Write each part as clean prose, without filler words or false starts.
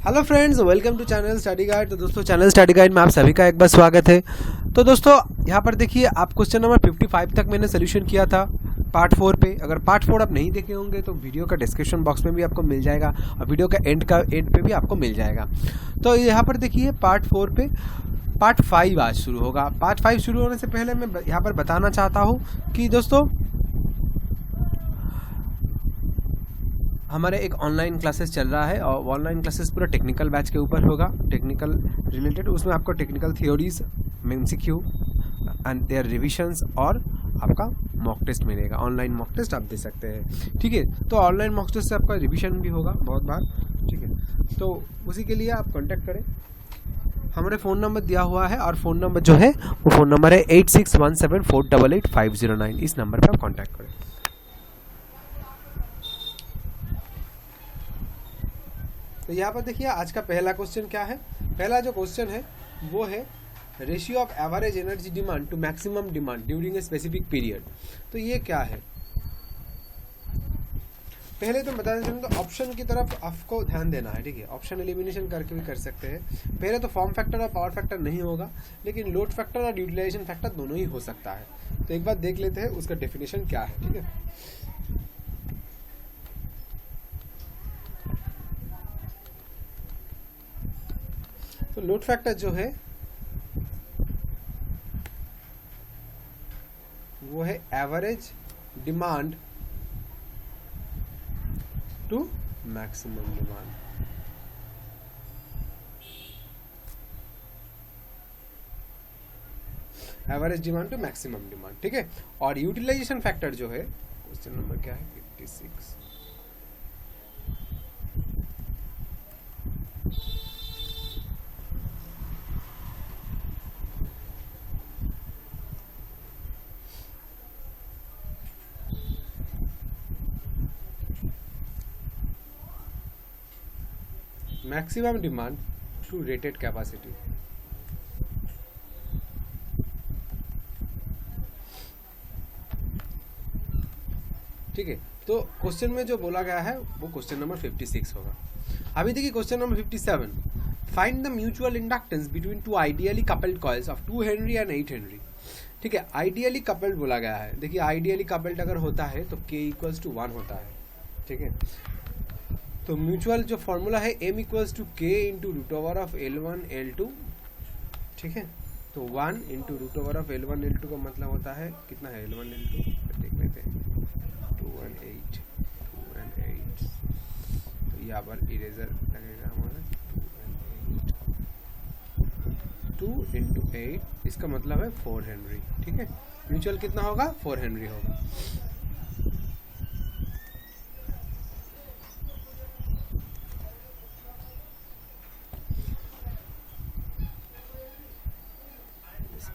Hello friends, welcome to channel study guide. तो दोस्तों channel study guide में आप सभी का एक बार स्वागत है। तो दोस्तों यहाँ पर देखिए, आप क्वेश्चन नंबर 55 तक मैंने सोल्यूशन किया था पार्ट 4 पे। अगर पार्ट 4 आप नहीं देखे होंगे तो वीडियो का डिस्क्रिप्शन बॉक्स में भी आपको मिल जाएगा और वीडियो का एंड पे भी आपको मिल जाएगा। तो यहाँ पर देखिए पार्ट 4 पे पार्ट 5 आज शुरू होगा। पार्ट 5 शुरू होने से पहले मैं यहाँ पर बताना चाहता हूँ कि दोस्तों हमारे एक ऑनलाइन क्लासेस चल रहा है और ऑनलाइन क्लासेस पूरा टेक्निकल बैच के ऊपर होगा, टेक्निकल रिलेटेड। उसमें आपको technical theories, MCQ and their revisions और आपका मॉक टेस्ट मिलेगा। ऑनलाइन मॉक टेस्ट आप दे सकते हैं, ठीक है। तो ऑनलाइन मॉक टेस्ट से आपका रिविजन भी होगा बहुत बार, ठीक है। तो उसी के लिए आप कॉन्टैक्ट करें। हमारे फ़ोन नंबर दिया हुआ है और फ़ोन नंबर जो है वो फ़ोन नंबर है 8617488509। इस नंबर पर आप कॉन्टैक्ट करें। तो यहाँ पर देखिए आज का पहला क्वेश्चन क्या है। पहला जो क्वेश्चन है वो है ratio of average energy demand to maximum demand during a specific period. तो ये क्या है, पहले तो बता देते हैं। तो ऑप्शन की तरफ आपको ध्यान देना है, ठीक है। ऑप्शन एलिमिनेशन करके भी कर सकते हैं। पहले तो फॉर्म फैक्टर और पावर फैक्टर नहीं होगा, लेकिन लोड फैक्टर और यूटिलाइजेशन फैक्टर दोनों ही हो सकता है। तो एक बार देख लेते हैं उसका डेफिनेशन क्या है, ठीक है। तो लोड फैक्टर जो है वो है average demand to maximum demand. Average demand to maximum demand, ठीक है। और यूटिलाइजेशन फैक्टर जो है, क्वेश्चन नंबर क्या है 56। Maximum demand to rated capacity. ठीक है। तो क्वेश्चन में जो बोला गया है वो क्वेश्चन नंबर 56 होगा। अभी देखिए question number 57, find the mutual inductance between two ideally coupled coils of 2 Henry and 8 Henry. ठीक है, आइडियली कपल्ड बोला गया है। देखिए आइडियली कपल्ड अगर होता है तो K = 1 होता है, ठीक है। तो म्यूचुअल जो फॉर्मूला है M = K × √L1 L2, ठीक है। तो 1 × √L1 L2 का मतलब होता है कितना है L1 L2 देख लेते हैं, 2 and 8। तो यहाँ पर इरेजर लगेगा हमारा 2 × 8, इसका मतलब है 4 हेनरी, ठीक है। म्यूचुअल कितना होगा 4 हेनरी होगा।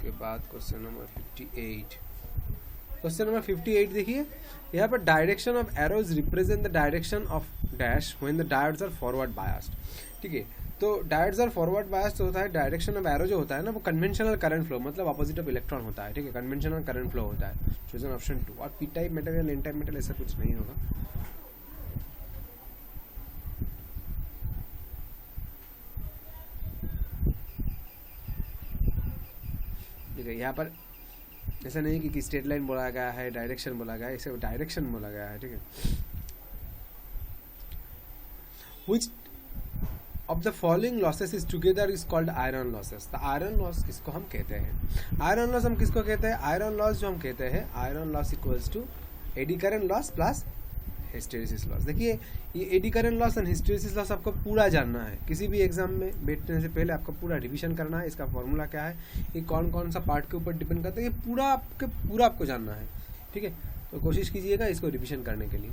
के बाद क्वेश्चन नंबर 58। क्वेश्चन नंबर 58 देखिए, यहाँ पर direction of arrows represent the direction of dash when the diodes are forward biased, ठीक है। तो डायोड्स आर फॉरवर्ड बायस्ड होता है। डायरेक्शन ऑफ एरो जो होता है ना वो कन्वेंशनल करंट फ्लो, मतलब अपोजिट ऑफ इलेक्ट्रॉन होता है, ठीक है। कन्वेंशनल करंट फ्लो होता है। Chosen option 2। और पी टाइप मेटल या एन टाइप मेटल ऐसा कुछ नहीं होगा। यहाँ पर ऐसा नहीं कि स्ट्रेट लाइन बोला गया है, डायरेक्शन बोला गया है, इसे डायरेक्शन बोला गया है, ठीक है। Which of the following losses is together is called iron losses? तो आयरन लॉस किसको हम कहते हैं? आयरन लॉस हम किसको कहते हैं? आयरन लॉस जो हम कहते हैं, iron loss = eddy current loss plus hysteresis loss. देखिए ये एडी करंट लॉस और हिस्टेरिसिस लॉस आपको पूरा जानना है। किसी भी एग्जाम में बैठने से पहले आपको पूरा रिवीजन करना है। इसका फॉर्मूला क्या है, ये कौन कौन सा पार्ट के ऊपर डिपेंड करता है, ये पूरा आपको जानना है, ठीक है। तो कोशिश कीजिएगा इसको रिवीजन करने के लिए।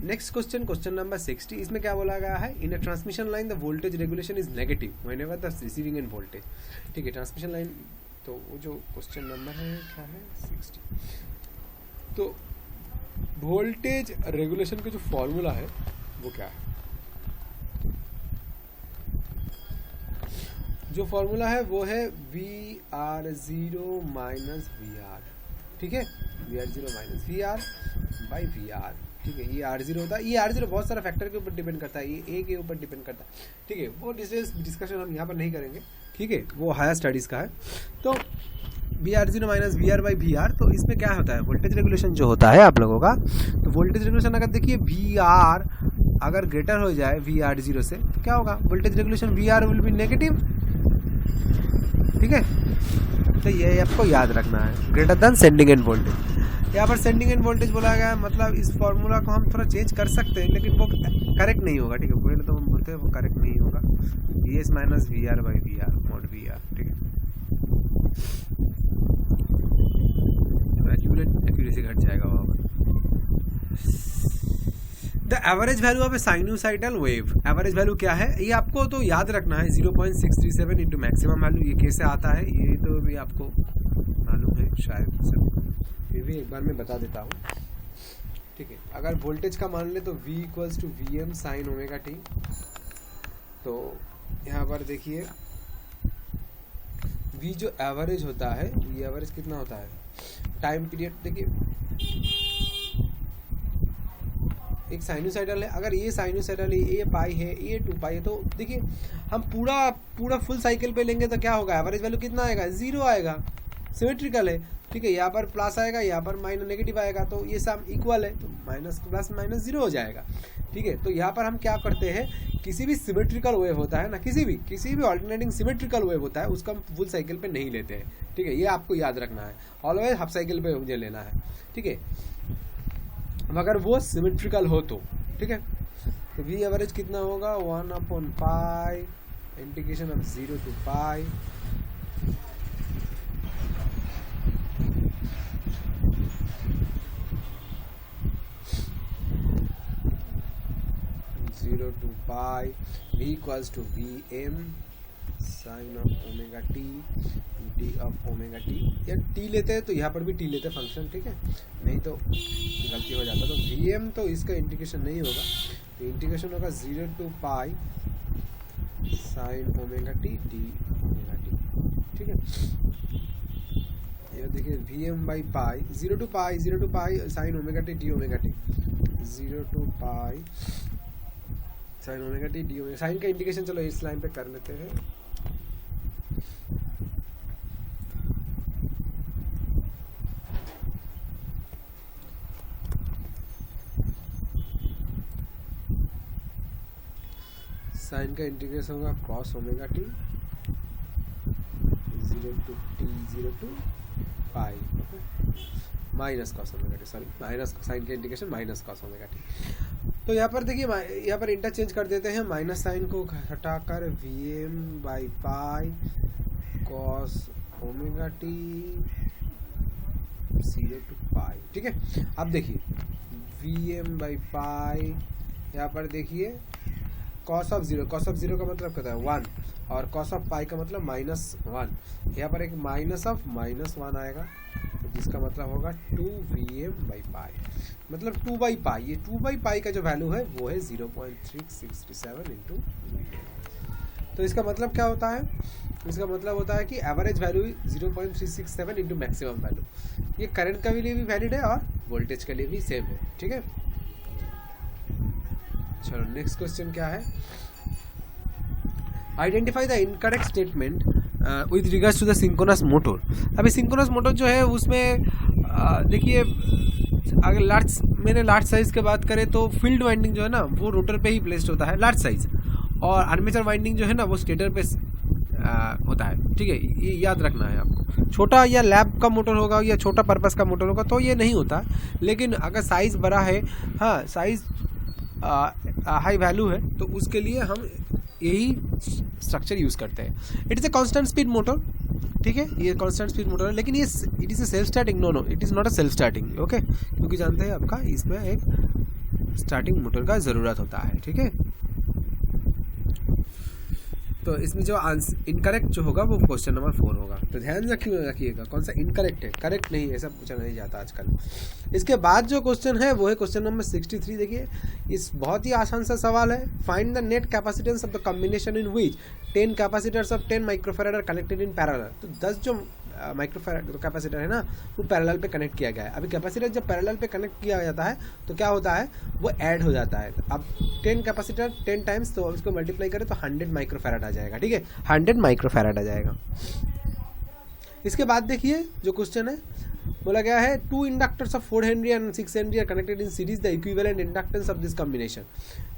Next question, question number 60। इसमें क्या बोला गया है, in a transmission line the voltage regulation is negative whenever the receiving end voltage, ठीक है। ट्रांसमिशन लाइन, तो वो जो क्वेश्चन नंबर है क्या है 60। तो वोल्टेज रेगुलेशन का जो फॉर्मूला है वो क्या है, जो फॉर्मूला है वो है VR0 - VR, ठीक है। VR0 - VR/VR ठीक है, ये R0 होता है। ये R0 बहुत सारा फैक्टर के ऊपर डिपेंड करता है, ये A के ऊपर डिपेंड करता है, ठीक है। वो डिस्कशन हम यहाँ पर नहीं करेंगे, ठीक है, वो हायर स्टडीज़ का है। तो VR0 माइनस VR/VR, तो इसमें क्या होता है, वोल्टेज रेगुलेशन जो होता है आप लोगों का, तो वोल्टेज रेगुलेशन अगर देखिए VR अगर ग्रेटर हो जाए VR0 से, तो क्या होगा, voltage regulation VR will be negative, ठीक है। तो ये आपको याद रखना है, greater than sending end voltage. यहाँ पर सेंडिंग एंड वोल्टेज बोला गया है, मतलब इस फॉर्मूला को हम थोड़ा चेंज कर सकते हैं, लेकिन वो करेक्ट नहीं होगा, ठीक है। पहले तो हम बोलते हैं वो करेक्ट नहीं होगा, VS minus VR/VR mod VR, ठीक है। एक्यूरेसी घट जाएगा वहाँ पर। The average value of A sinusoidal wave, average value क्या है ये आपको तो याद रखना है, 0.637 इंटू मैक्सिमम वैल्यू। ये कैसे आता है ये तो भी आपको मालूम है शायद से, फिर भी एक बार मैं बता देता हूँ, ठीक है। अगर वोल्टेज का मान ले तो V equals to VM sine omega t. तो यहाँ पर देखिए V जो एवरेज होता है, V एवरेज कितना होता है, टाइम पीरियड देखिए एक साइनोसाइडल है, अगर ये साइनोसाइडल है, ये पाई है, ये 2 पाई है, तो देखिए हम पूरा फुल साइकिल पे लेंगे तो क्या होगा, एवरेज वैल्यू कितना आएगा, 0 आएगा, सिमेट्रिकल है, ठीक है। यहाँ पर प्लस आएगा, यहाँ पर माइनस नेगेटिव आएगा, तो ये सब इक्वल है, तो माइनस प्लस माइनस 0 हो जाएगा, ठीक है। तो यहाँ पर हम क्या करते हैं, किसी भी सिमेट्रिकल वेव होता है ना, किसी भी ऑल्टरनेटिंग सिमेट्रिकल वेव होता है, उसका हम फुल साइकिल पे नहीं लेते हैं, ठीक है। ये आपको याद रखना है, ऑलवेज हाफ साइकिल पे मुझे लेना है, ठीक है। अगर वो सिमेट्रिकल हो तो, ठीक है। तो V एवरेज कितना होगा, 1/π integration of 0 to π 0 to π V equals to VM sine of omega t d of omega t, या टी लेते हैं तो यहाँ पर भी टी लेते हैं फंक्शन, ठीक है, नहीं तो गलती हो जाता। तो VM तो इसका इंटीग्रेशन नहीं होगा, तो इंटीग्रेशन होगा 0 to π sine omega t d omega t, ठीक है। ये देखिए VM/π 0 to π sine omega t d omega t, 0 to π sine omega t d omega. Sine का इंडिकेशन चलो इस लाइन पे कर लेते हैं, साइन का इंटीग्रेशन होगा cos omega t 0 to t 0 to π, okay, minus cos omega t, sorry minus sine का integration minus cos omega t. तो यहाँ पर देखिए, यहाँ पर इंटरचेंज कर देते हैं, माइनस साइन को हटाकर VM/π cos omega t 0 to π, ठीक है। अब देखिए VM/π, यहाँ पर देखिए कॉस ऑफ जीरो का मतलब क्या है 1, और कॉस ऑफ पाई का मतलब -1, यहाँ पर एक माइनस ऑफ -1 आएगा, तो जिसका मतलब होगा 2VM/π, मतलब 2/π। ये 2/π का जो वैल्यू है वो है 0.367 इंटू VM। तो इसका मतलब क्या होता है, इसका मतलब होता है कि average value 0.367 into maximum value. ये करंट के लिए भी वैलिड है और वोल्टेज के लिए भी सेम है, ठीक है। चलो नेक्स्ट क्वेश्चन क्या है, identify the incorrect statement with regards to the synchronous motor. अभी सिंक्रोनस मोटर जो है उसमें देखिए, अगर मैंने लार्ज साइज की बात करें तो फील्ड वाइंडिंग जो है ना वो रोटर पे ही प्लेस्ड होता है, लार्ज साइज, और आर्मेचर वाइंडिंग जो है ना वो स्टेटर पे होता है, ठीक है। ये याद रखना है आपको। छोटा या लैब का मोटर होगा या छोटा पर्पस का मोटर होगा तो ये नहीं होता, लेकिन अगर साइज बड़ा है, हाँ साइज हाई वैल्यू है, तो उसके लिए हम यही स्ट्रक्चर यूज़ करते हैं। It is a constant speed motor, ठीक है, ये कांस्टेंट स्पीड मोटर है, लेकिन ये it is a self starting, no it is not a self starting, okay, क्योंकि जानते हैं आपका इसमें एक स्टार्टिंग मोटर का ज़रूरत होता है, ठीक है। तो इसमें जो आंसर इनकरेक्ट जो होगा वो क्वेश्चन नंबर 4 होगा, तो ध्यान रखिएगा कौन सा इनकरेक्ट है, करेक्ट नहीं, ऐसा पूछा नहीं जाता आजकल। इसके बाद जो क्वेश्चन है वो है क्वेश्चन नंबर 63। देखिए इस बहुत ही आसान सा सवाल है, find the net capacitance of the combination in which 10 capacitors of 10 microfarad are connected in parallel. तो 10 जो माइक्रोफैराड जो कैपेसिटर है ना वो पैरेलल पे कनेक्ट किया गया है। अभी कैपेसिटर जब पैरेलल पे कनेक्ट किया जाता है तो क्या होता है, वो ऐड हो जाता है। अब 10 कैपेसिटर 10 टाइम्स, तो इसको मल्टीप्लाई करें तो 100 माइक्रोफैराड आ जाएगा। ठीक है, 100 माइक्रोफैराड आ जाएगा। इसके बाद देखिए जो क्वेश्चन है, बोला गया है 2 inductors of 4 henry and 6 henry are connected in series, the equivalent inductance of this combination.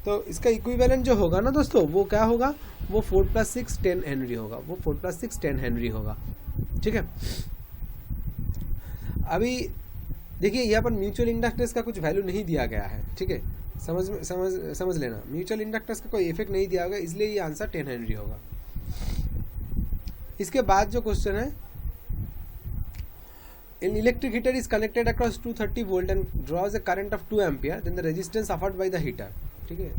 तो इसका इक्विवेलेंट जो होगा ना दोस्तों, वो क्या होगा, वो 4 + 6 10 हेनरी होगा, वो 4 + 6 10 हेनरी होगा। ठीक है, अभी देखिए यहाँ पर म्यूचुअल इंडक्टेंस का कुछ वैल्यू नहीं दिया गया है। ठीक है, समझ लेना, म्यूचुअल इंडक्टेंस का कोई इफेक्ट नहीं दिया होगा, इसलिए ये आंसर 10 हेनरी होगा। इसके बाद जो क्वेश्चन है, an electric heater is connected across 230 volt and draws a current of 2 ampere, then the resistance offered by the heater। ठीक है,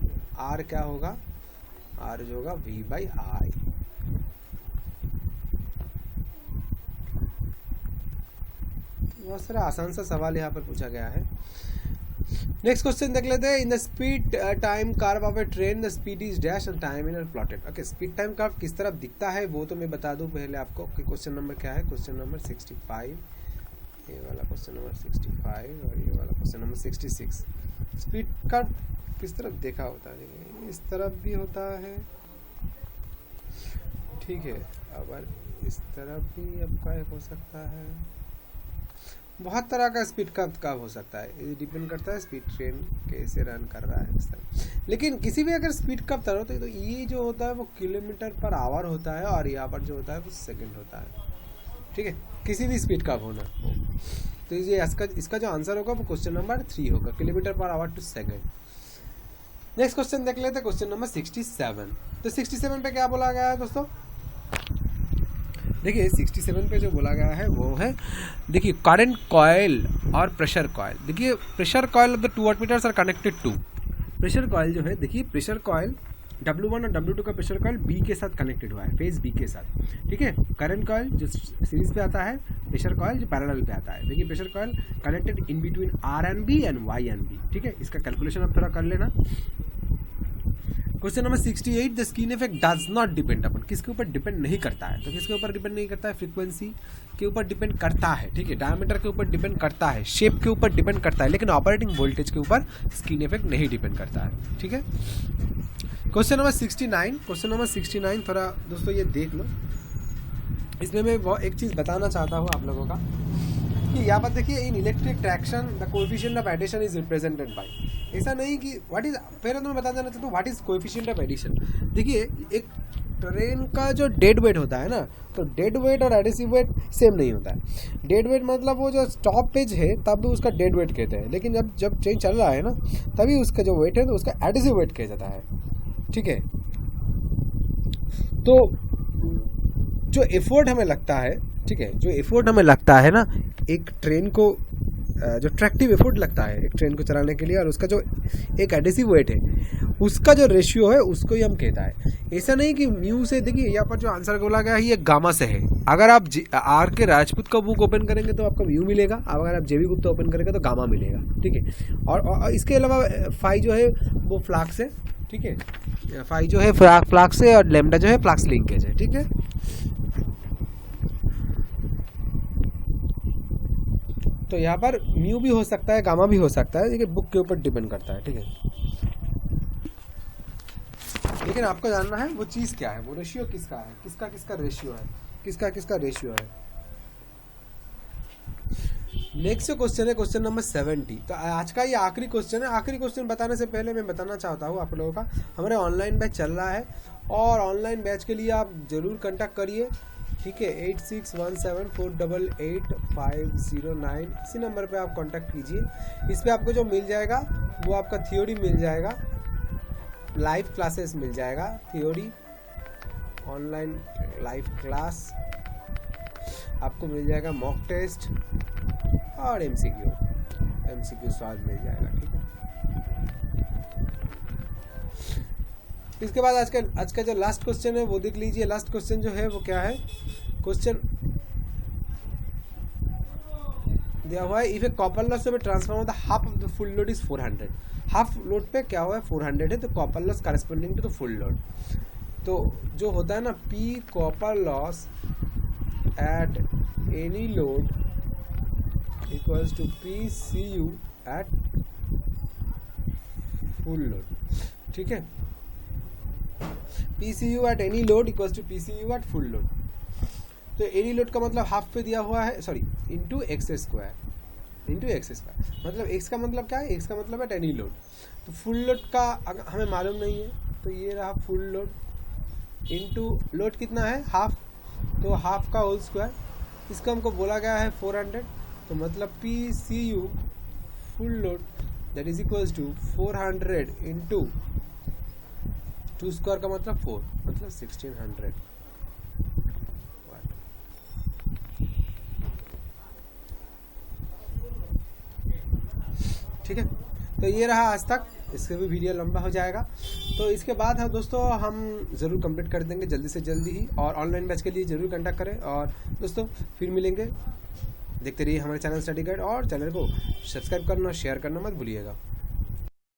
R क्या होगा, R जो होगा V/I। बहुत सारा आसान सा सवाल यहाँ पर पूछा गया है। नेक्स्ट क्वेश्चन देख लेते हैं। In the speed time curve of A train the speed is dash and time in plotted. Okay, speed time curve किस तरफ दिखता है वो तो मैं बता दूं पहले आपको कि क्वेश्चन नंबर क्या है। क्वेश्चन नंबर 65, ये वाला क्वेश्चन नंबर 65 और ये वाला क्वेश्चन नंबर 66। स्पीड कर्व किस तरफ देखा होता है, इस तरफ भी होता है। ठीक है, अब इस तरफ भी आपका हो सकता है। बहुत तरह का स्पीड कर्व हो सकता है, ये डिपेंड करता है स्पीड ट्रेन कैसे रन कर रहा है इस तरह। लेकिन किसी भी अगर स्पीड कर्व तरह होता है तो ये जो होता है वो km/h होता है और यहाँ पर जो होता है वो सेकंड होता है। ठीक है, किसी भी स्पीड कर्व होना हो तो ये इसका जो आंसर होगा वो क्वेश्चन नंबर 3 होगा, km/h to second. Next question देख लेते हैं, क्वेश्चन नंबर 67। तो 67 पे क्या बोला गया है दोस्तों, देखिए 67 पे जो बोला गया है वो है, देखिए करंट कॉइल और प्रेशर कॉइल। देखिए pressure coil of the 2 wattmeters are connected to, pressure coil जो है, देखिए प्रेशर कॉइल W1 और W2 का प्रेशर कॉइल B के साथ कनेक्टेड हुआ है, फेज B के साथ। ठीक है, करंट कॉइल जो सीरीज पे आता है, प्रेशर कॉइल जो पैरेलल पे आता है। देखिए pressure coil connected in between R and B and Y and B। ठीक है, इसका कैलकुलेशन आप थोड़ा कर लेना। Question number 68, the skin effect does not depend upon, किसके ऊपर डिपेंड नहीं करता है, तो किसके ऊपर डिपेंड नहीं करता है, फ्रीक्वेंसी के ऊपर डिपेंड करता है। ठीक है, डायमीटर के ऊपर डिपेंड करता है, शेप के ऊपर डिपेंड करता है, लेकिन ऑपरेटिंग वोल्टेज के ऊपर स्किन इफेक्ट नहीं डिपेंड करता है। ठीक है, क्वेश्चन नंबर 69, क्वेश्चन नंबर 69 थोड़ा दोस्तों ये देख लो। इसमें मैं वो एक चीज़ बताना चाहता हूँ आप लोगों का कि यहाँ पर देखिए, in electric traction the coefficient of adhesion is represented by, ऐसा नहीं कि व्हाट इज, पहले तो मैं बता देना चाहता हूँ what is coefficient of adhesion. देखिए एक ट्रेन का जो डेड वेट होता है ना, तो डेड वेट और एडिसिव वेट सेम नहीं होता है। डेड वेट मतलब वो जो स्टॉपेज है तब भी उसका डेड वेट कहते हैं, लेकिन जब ट्रेन चल रहा है ना तभी उसका जो वेट है तो उसका एडिसिव वेट कहा जाता है। ठीक है, तो जो एफर्ट हमें लगता है, ठीक है, जो एफर्ट हमें लगता है ना एक ट्रेन को, जो ट्रैक्टिव एफर्ट लगता है एक ट्रेन को चलाने के लिए, और उसका जो एक एडिसिव वेट है उसका जो रेशियो है उसको ही हम कहता है। ऐसा नहीं कि म्यू से, देखिए यहाँ पर जो आंसर बोला गया है ये गामा से है। अगर आप आर के राजपूत का बुक ओपन करेंगे तो आपका म्यू मिलेगा, अगर आप जेवी गुप्ता ओपन करेंगे तो गामा मिलेगा। ठीक है, और इसके अलावा फाई जो है वो फ्लाक्स है। ठीक है, फाई जो है फ्लाक्स है और लेमडा जो है फ्लाक्स लिंकेज है। ठीक है, तो यहाँ पर म्यू भी हो सकता है, गामा भी हो सकता है, देखिए बुक के ऊपर डिपेंड करता है। ठीक है, लेकिन आपको जानना है वो चीज़ क्या है, वो रेशियो किसका है, किसका रेशियो है, किसका रेशियो है। नेक्स्ट जो क्वेश्चन है क्वेश्चन नंबर 70। तो आज का ये आखिरी क्वेश्चन है। आखिरी क्वेश्चन बताने से पहले मैं बताना चाहता हूँ आप लोगों का हमारे ऑनलाइन बैच चल रहा है, और ऑनलाइन बैच के लिए आप जरूर कांटेक्ट करिए। ठीक है, 8617488509 इसी नंबर पे आप कांटेक्ट कीजिए। इस पे आपको जो मिल जाएगा वो आपका थ्योरी मिल जाएगा, लाइव क्लासेस मिल जाएगा, थ्योरी ऑनलाइन लाइव क्लास आपको मिल जाएगा, मॉक टेस्ट और एमसीक्यू सॉल्व मिल जाएगा। ठीक है, इसके बाद आज का जो लास्ट क्वेश्चन है वो देख लीजिए। लास्ट क्वेश्चन जो है वो क्या है, क्वेश्चन दिया हुआ है, if a copper loss of a transformer the half of the full load is 400। Half load पे क्या हुआ है 400 है, तो copper loss corresponding to the full load. तो जो होता है ना, P copper loss at any load equals to PCU at full load. ठीक है, PCU at any load equals to PCU at full load. तो एनी लोड का मतलब हाफ पे दिया हुआ है, सॉरी इंटू एक्स स्क्वायर, मतलब एक्स का मतलब क्या है, एक्स का मतलब है एनी लोड. तो फुल लोड का अगर हमें मालूम नहीं है तो ये रहा फुल लोड इंटू लोड कितना है हाफ, तो हाफ का होल स्क्वायर, इसको हमको बोला गया है 400, तो मतलब PCU full load that is equals to 400 into 2 square का मतलब 4, मतलब 1600. ठीक है, तो ये रहा आज तक, इससे भी वीडियो लंबा हो जाएगा. तो इसके बाद है दोस्तों हम ज़रूर कंप्लीट कर देंगे जल्दी से जल्दी ही, और ऑनलाइन बैच के लिए ज़रूर कांटेक्ट करें. और दोस्तों फिर मिलेंगे, देखते रहिए हमारे चैनल स्टडी गाइड, और चैनल को सब्सक्राइब करना शेयर करना मत भूलिएगा.